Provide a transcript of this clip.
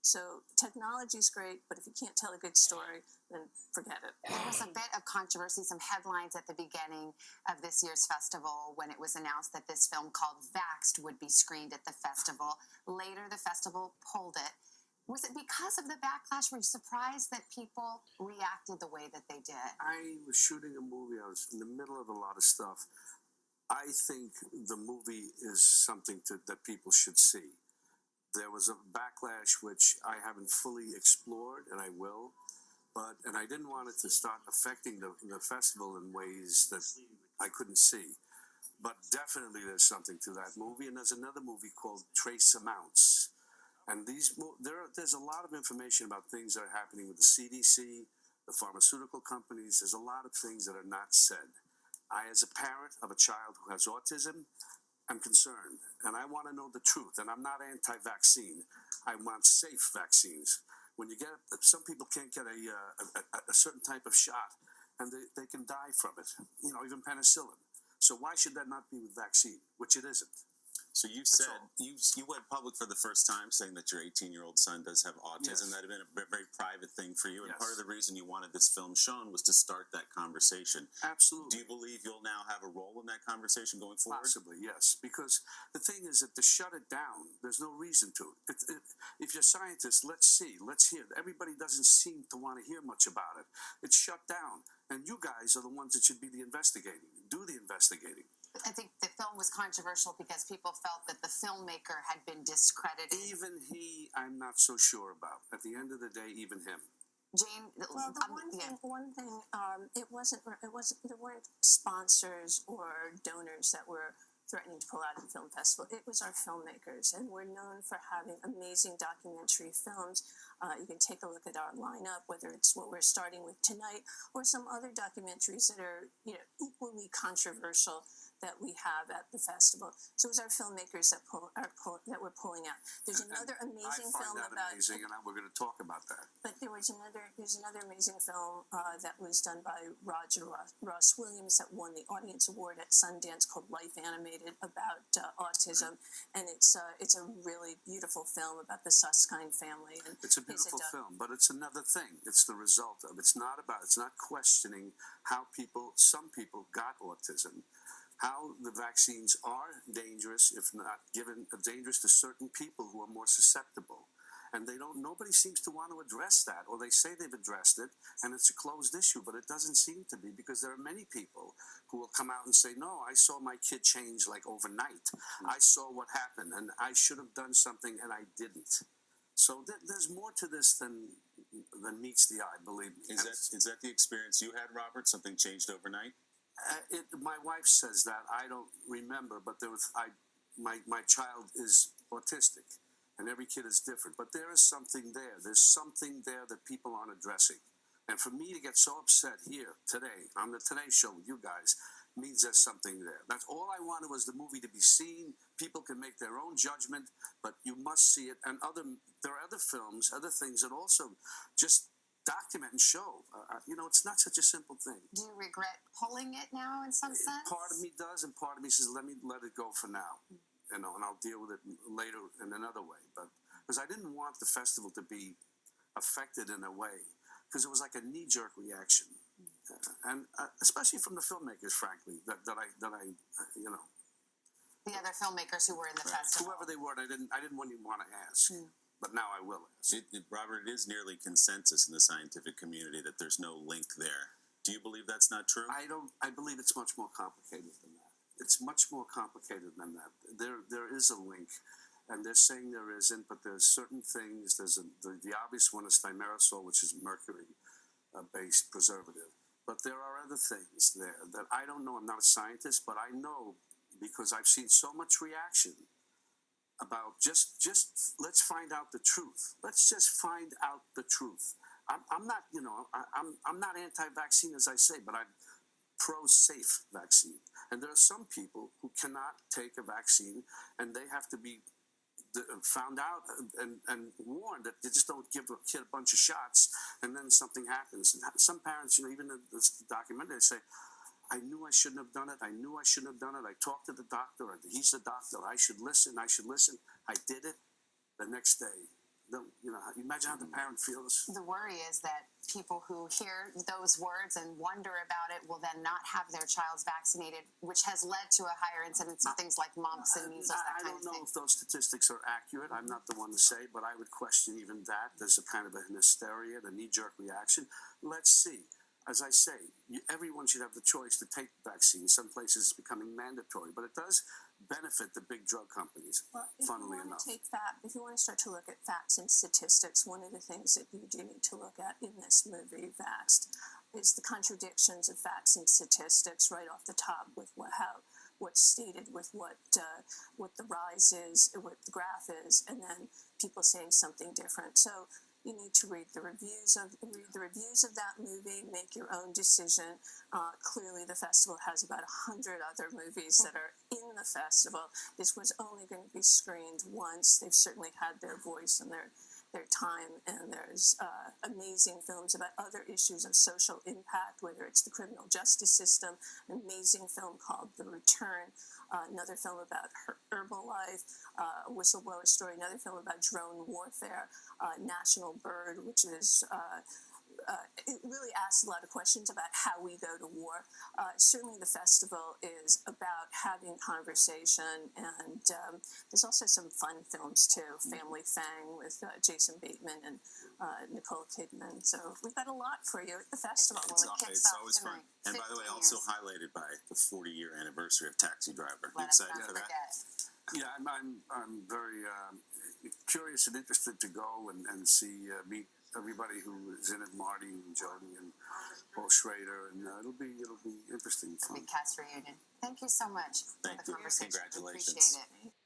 So technology is great, but if you can't tell a good story, then forget it. There was a bit of controversy, some headlines at the beginning of this year's festival when it was announced that this film called Vaxxed would be screened at the festival. Later, the festival pulled it. Was it because of the backlash? Were you surprised that people reacted the way that they did? I was shooting a movie. I was in the middle of a lot of stuff. I think the movie is something that people should see. There was a backlash which I haven't fully explored, and I will. And I didn't want it to start affecting the festival in ways that I couldn't see. But definitely there's something to that movie. And there's another movie called Trace Amounts. And there's a lot of information about things that are happening with the CDC, the pharmaceutical companies. There's a lot of things that are not said. I, as a parent of a child who has autism, I'm concerned, and I want to know the truth. And I'm not anti-vaccine. I want safe vaccines. When you get, some people can't get a certain type of shot, and they can die from it. You know, even penicillin. So why should that not be with vaccine, which it isn't? So you said you went public for the first time saying that your 18-year-old son does have autism. Yes. That had been a very private thing for you. And Yes. part of the reason you wanted this film shown was to start that conversation. Absolutely. Do you believe you'll now have a role in that conversation going forward? Possibly, yes. Because the thing is that to shut it down, there's no reason to. If you're scientists, let's see, let's hear. Everybody doesn't seem to want to hear much about it. It's shut down. And you guys are the ones that should be the investigating. Do the investigating. I think the film was controversial because people felt that the filmmaker had been discredited. Even he, I'm not so sure about. At the end of the day, even him. Jane, Well, the one thing, there weren't sponsors or donors that were threatening to pull out of the film festival. It was our filmmakers, and we're known for having amazing documentary films. You can take a look at our lineup, whether it's what we're starting with tonight or some other documentaries that are, equally controversial that we have at the festival. So it was our filmmakers that were pulling out. There's another amazing film I find that amazing, and we're going to talk about that. But there's another amazing film that was done by Ross Williams that won the Audience Award at Sundance called Life Animated about autism, and it's a really beautiful film about the Susskind family. And it's a beautiful film, but it's another thing. It's the result of. It's not questioning how some people got autism. How the vaccines are dangerous, if not dangerous to certain people who are more susceptible. And nobody seems to want to address that, or they say they've addressed it, and it's a closed issue, but it doesn't seem to be, because there are many people who will come out and say, no, I saw my kid change like overnight. I saw what happened, and I should have done something, and I didn't. So there's more to this than meets the eye, believe me. Is that the experience you had, Robert? Something changed overnight? My wife says that. I don't remember, but my child is autistic, and every kid is different. But there is something there. There's something there that people aren't addressing. And for me to get so upset here today on the Today Show with you guys means there's something there. That's all I wanted, was the movie to be seen. People can make their own judgment, but you must see it. And there are other films, other things that also just document and show. It's not such a simple thing. Do you regret pulling it now in some sense? Part of me does, and part of me says, let it go for now. And I'll deal with it later in another way. But because I didn't want the festival to be affected in a way, because it was like a knee-jerk reaction. And especially from the filmmakers, frankly, that I The other filmmakers who were in the festival. Whoever they were, I didn't even want to ask. But now I will ask. Robert, it is nearly consensus in the scientific community that there's no link there. Do you believe that's not true? I believe it's much more complicated than that. It's much more complicated than that. There is a link, and they're saying there isn't, but there's certain things. There's the obvious one is thimerosal, which is mercury-based preservative. But there are other things there that I don't know. I'm not a scientist, but I know because I've seen so much reaction about just let's find out the truth. Let's just find out the truth. I'm not, I'm not anti-vaccine, as I say, but I'm pro-safe vaccine. And there are some people who cannot take a vaccine, and they have to be found out and warned that they just don't give a kid a bunch of shots, and then something happens. And some parents, even in this documentary, they say, I knew I shouldn't have done it. I knew I shouldn't have done it. I talked to the doctor. He's the doctor. I should listen. I did it. The next day, you Imagine how the parent feels. The worry is that people who hear those words and wonder about it will then not have their childs vaccinated, which has led to a higher incidence of things like mumps and measles, that I kind don't of know thing. if those statistics are accurate. I'm not the one to say, but I would question even that. There's a kind of an hysteria, the knee-jerk reaction. Let's see. As I say, everyone should have the choice to take the vaccine. Some places it's becoming mandatory, but it does benefit the big drug companies, Well, if funnily you want enough. to take that, if you want to start to look at facts and statistics, one of the things that you do need to look at in this movie, Vaxxed, is the contradictions of facts and statistics right off the top with what's stated with what the rise is, what the graph is, and then people saying something different. So you need to read the reviews of that movie, make your own decision. Clearly, the festival has about 100 other movies that are in the festival. This was only going to be screened once. They've certainly had their voice and their time, and there's amazing films about other issues of social impact, whether it's the criminal justice system, an amazing film called The Return, another film about Herbalife, a whistleblower story, another film about drone warfare, National Bird, which is it really asks a lot of questions about how we go to war. Certainly the festival is about having conversation, and there's also some fun films too. Family Fang with Jason Bateman and Nicole Kidman. So we've got a lot for you at the festival. It's always fun. And by the way, also highlighted by the 40-year anniversary of Taxi Driver. You Let us excited not for that? forget. Yeah, I'm very curious and interested to go and see meet everybody who is in it, Marty and Jody and Paul Schrader, and it'll be interesting. Fun. Big cast reunion. Thank you so much Thank for the you. conversation. Congratulations. We appreciate it.